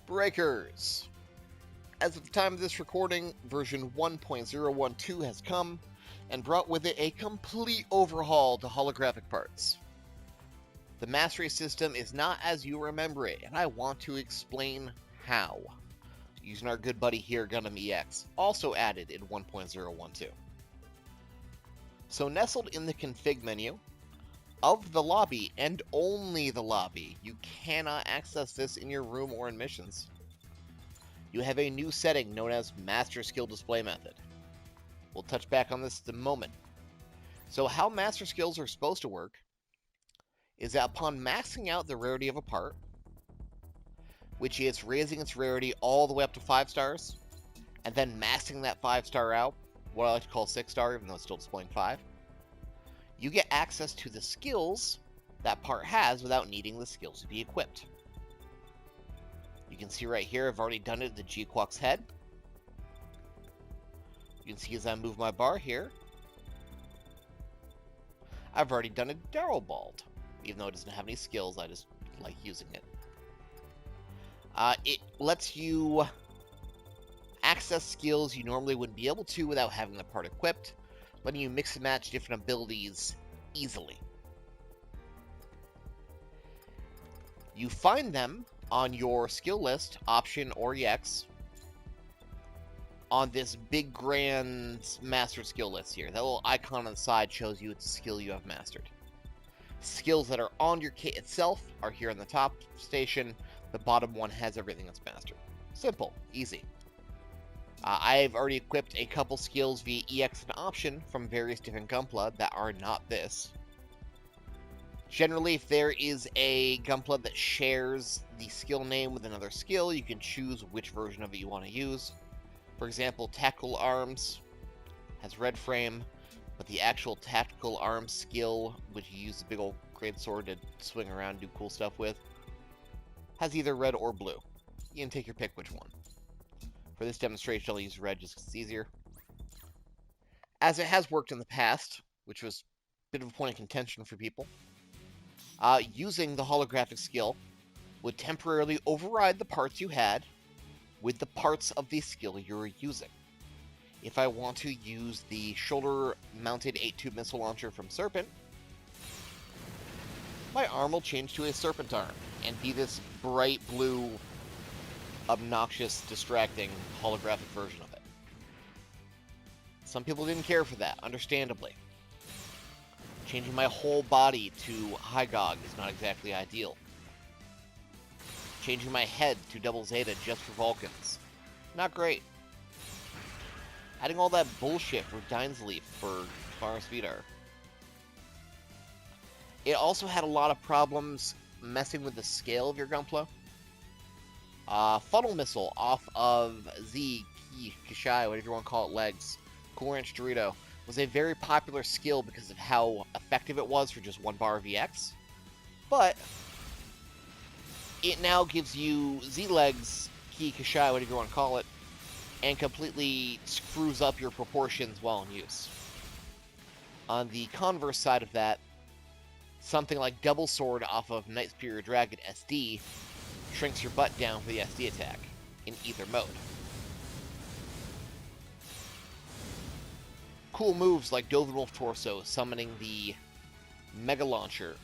Breakers! As of the time of this recording, version 1.012 has come, and brought with it a complete overhaul to holographic parts. The mastery system is not as you remember it, and I want to explain how. Using our good buddy here, Gundam EX, also added in 1.012. So nestled in the config menu of the lobby, and only the lobby, you cannot access this in your room or in missions. You have a new setting known as Master Skill Display Method. We'll touch back on this in a moment. So how Master Skills are supposed to work is that upon maxing out the rarity of a part, which is raising its rarity all the way up to 5 stars, and then maxing that 5-star out, what I like to call 6-star, even though it's still displaying 5, you get access to the skills that part has without needing the skills to be equipped. You can see right here, I've already done it at the G-Quack's head. You can see as I move my bar here, I've already done it Darrowbald. Even though it doesn't have any skills, I just like using it. It lets you access skills you normally wouldn't be able to without having the part equipped, letting you mix and match different abilities easily. You find them on your skill list, option or EX, on this big grand master skill list here. That little icon on the side shows you it's a skill you have mastered. Skills that are on your kit itself are here on the top station. The bottom one has everything that's mastered. Simple, easy. I've already equipped a couple skills via EX and option from various different Gunpla that are not this. Generally, if there is a Gunpla that shares the skill name with another skill, you can choose which version of it you want to use. For example, Tactical Arms has red frame, but the actual Tactical Arms skill, which you use the big old great sword to swing around and do cool stuff with, has either red or blue. You can take your pick which one. For this demonstration, I'll use red just because it's easier. As it has worked in the past, which was a bit of a point of contention for people, using the holographic skill would temporarily override the parts you had with the parts of the skill you're using. If I want to use the shoulder-mounted 8-tube missile launcher from Serpent, my arm will change to a Serpent arm and be this bright blue, obnoxious, distracting holographic version of it. Some people didn't care for that, understandably. Changing my whole body to Hygog is not exactly ideal. Changing my head to Double Zeta just for Vulcans, not great. Adding all that bullshit for Dainsleaf for Faris Vidar. It also had a lot of problems messing with the scale of your Gunpla. Funnel Missile off of Z, Ki, Kishai, whatever you want to call it, legs, Cool Ranch Dorito, was a very popular skill because of how effective it was for just 1 bar of EX. But it now gives you Z-legs, Ki, Kishai, whatever you want to call it, and completely screws up your proportions while in use. On the converse side of that, something like Double Sword off of Night Superior Dragon SD shrinks your butt down for the SD attack in either mode. Cool moves like Dovin Wolf Torso summoning the Mega Launcher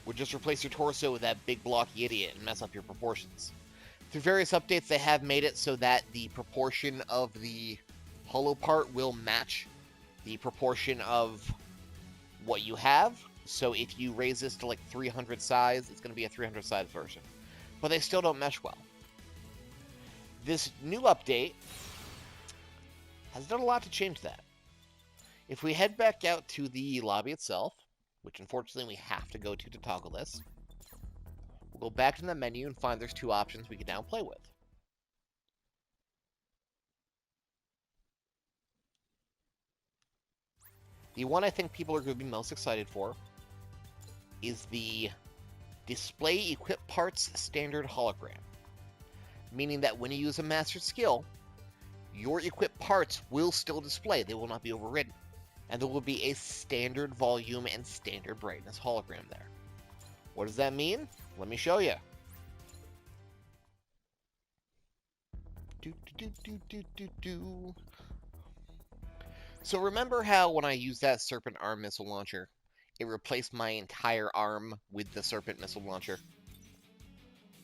would just replace your torso with that big blocky idiot and mess up your proportions. Through various updates, they have made it so that the proportion of the Holo part will match the proportion of what you have. So if you raise this to like 300 size, it's going to be a 300 size version. But they still don't mesh well. This new update has done a lot to change that. If we head back out to the lobby itself, which unfortunately we have to go to toggle this, we'll go back to the menu and find there's 2 options we can now play with. The one I think people are going to be most excited for is the Display Equip Parts Standard Hologram. Meaning that when you use a master skill, your equipped parts will still display. They will not be overridden. And there will be a standard volume and standard brightness hologram there. What does that mean? Let me show you. So remember how when I used that Serpent Arm missile launcher, it replaced my entire arm with the Serpent missile launcher?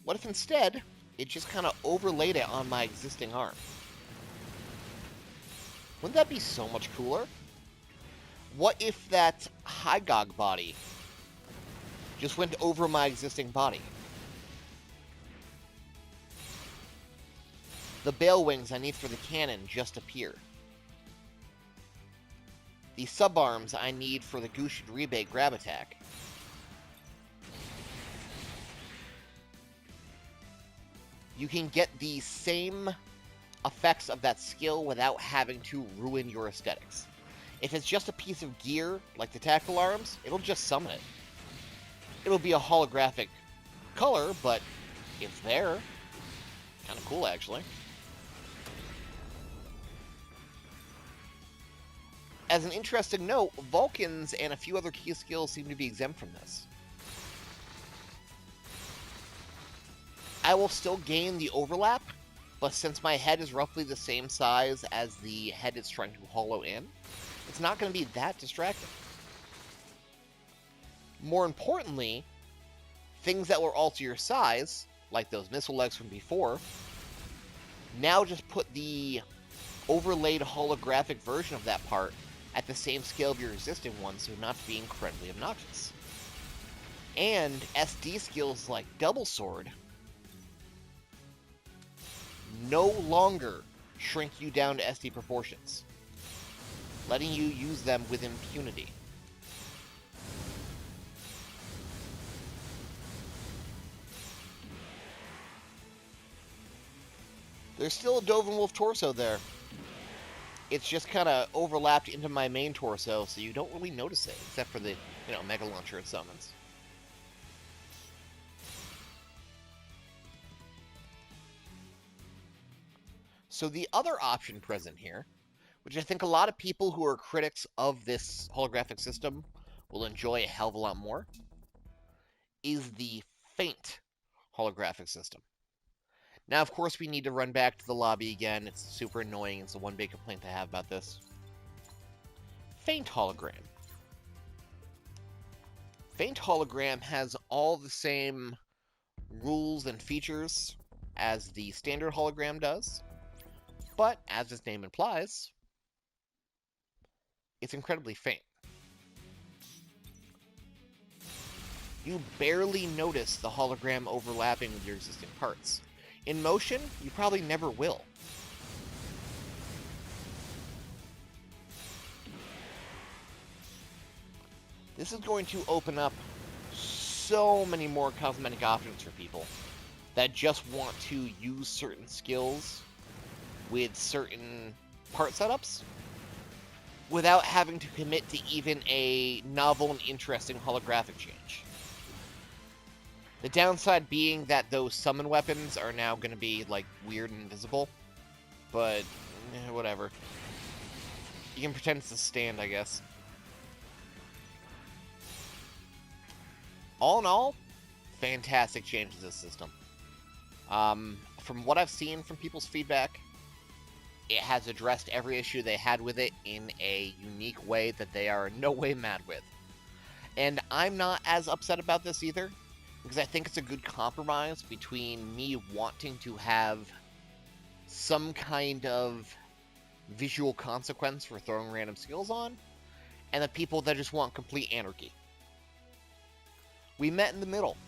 What if instead, it just kind of overlaid it on my existing arm? Wouldn't that be so much cooler? What if that Hygog body just went over my existing body? The Bale Wings I need for the cannon just appear. The subarms I need for the Gushin Rebate grab attack. You can get the same effects of that skill without having to ruin your aesthetics. If it's just a piece of gear, like the tactical arms, it'll just summon it. It'll be a holographic color, but it's there. Kind of cool, actually. As an interesting note, Vulcans and a few other key skills seem to be exempt from this. I will still gain the overlap, but since my head is roughly the same size as the head it's trying to hollow in, it's not going to be that distracting. More importantly, things that will alter your size, like those missile legs from before, now just put the overlaid holographic version of that part at the same scale of your existing one, so not to be incredibly obnoxious. And SD skills like Double Sword no longer shrink you down to SD proportions, letting you use them with impunity. There's still a Dovin Wolf torso there. It's just kind of overlapped into my main torso, so you don't really notice it, except for the, Mega Launcher it summons. So the other option present here, which I think a lot of people who are critics of this holographic system will enjoy a hell of a lot more, is the Faint holographic system. Now, of course, we need to run back to the lobby again. It's super annoying. It's the one big complaint I have about this. Faint Hologram. Faint Hologram has all the same rules and features as the standard hologram does, but as its name implies, it's incredibly faint. You barely notice the hologram overlapping with your existing parts. In motion, you probably never will. This is going to open up so many more cosmetic options for people that just want to use certain skills with certain part setups without having to commit to even a novel and interesting holographic change. The downside being that those summon weapons are now going to be, like, weird and invisible. But, whatever. You can pretend it's a stand, I guess. All in all, fantastic change to this system. From what I've seen from people's feedback, it has addressed every issue they had with it in a unique way that they are in no way mad with. And I'm not as upset about this either, because I think it's a good compromise between me wanting to have some kind of visual consequence for throwing random skills on, and the people that just want complete anarchy. We met in the middle.